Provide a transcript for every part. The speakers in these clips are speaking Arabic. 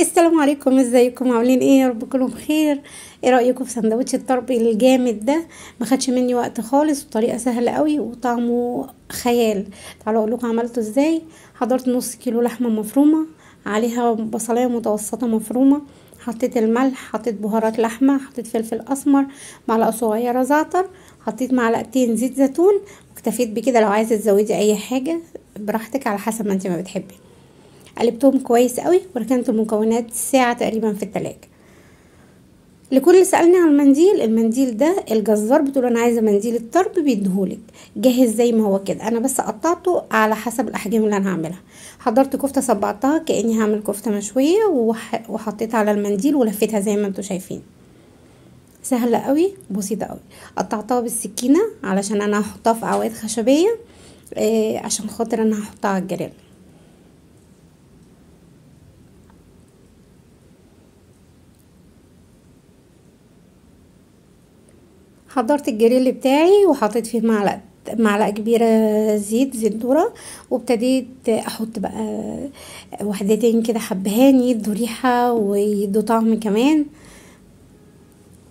السلام عليكم، ازيكم؟ عاملين ايه؟ يا رب كلهم بخير. ايه رايكم في سندوتش الطرب الجامد ده؟ ما خدش مني وقت خالص، وطريقه سهله قوي وطعمه خيال. تعالوا اقول لكم عملته ازاي. حضرت نص كيلو لحمه مفرومه، عليها بصلايه متوسطه مفرومه، حطيت الملح، حطيت بهارات لحمه، حطيت فلفل اسمر، معلقه صغيره زعتر، حطيت معلقتين زيت زيتون، واكتفيت بكده. لو عايزه تزودي اي حاجه براحتك على حسب ما انت ما بتحبي. قلبتهم كويس قوي وركنت المكونات ساعة تقريبا في التلاجة. لكل اللي سألني عن المنديل ده الجزار بتقول انا عايزة منديل الطرب بيديهولك جاهز زي ما هو كده. انا بس قطعته على حسب الاحجام اللي انا هعملها. حضرت كفتة صبعتها كأني هعمل كفتة مشوية وحطيتها على المنديل ولفيتها زي ما انتوا شايفين. سهلة قوي، بسيطة قوي. قطعتها بالسكينة علشان انا هحطها في اعواد خشبية، عشان خاطر انا هحطها على الجريل. حضرت الجريل بتاعي وحطيت فيه معلقه كبيره زيت ذره، وابتديت احط بقى وحدتين كده حبهان يدوا ريحه ويدوا طعم كمان.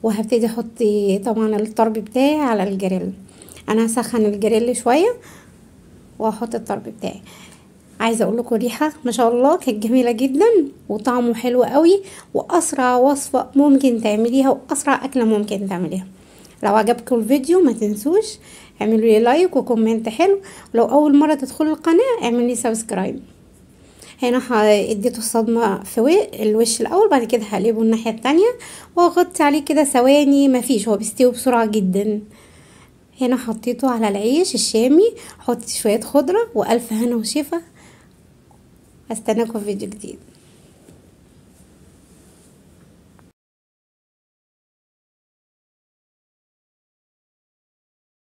وهبتدي احط طبعا الطرب بتاعي على الجريل. انا هسخن الجريل شويه واحط الطرب بتاعي. عايزه اقول لكم الريحه ما شاء الله كانت جميله جدا وطعمه حلو قوي، واسرع وصفه ممكن تعمليها واسرع اكله ممكن تعمليها. لو عجبكم الفيديو ما تنسوش اعملوا لي لايك وكومنت حلو، ولو اول مره تدخلوا القناه اعملوا لي سبسكرايب. هنا اديته الصدمه في الوش الاول، بعد كده هقلبه الناحيه التانية واغطي عليه كده ثواني. مفيش، هو بيستوي بسرعه جدا. هنا حطيته على العيش الشامي. حطي شويه خضره والف هنا وشفا. استناكم في فيديو جديد.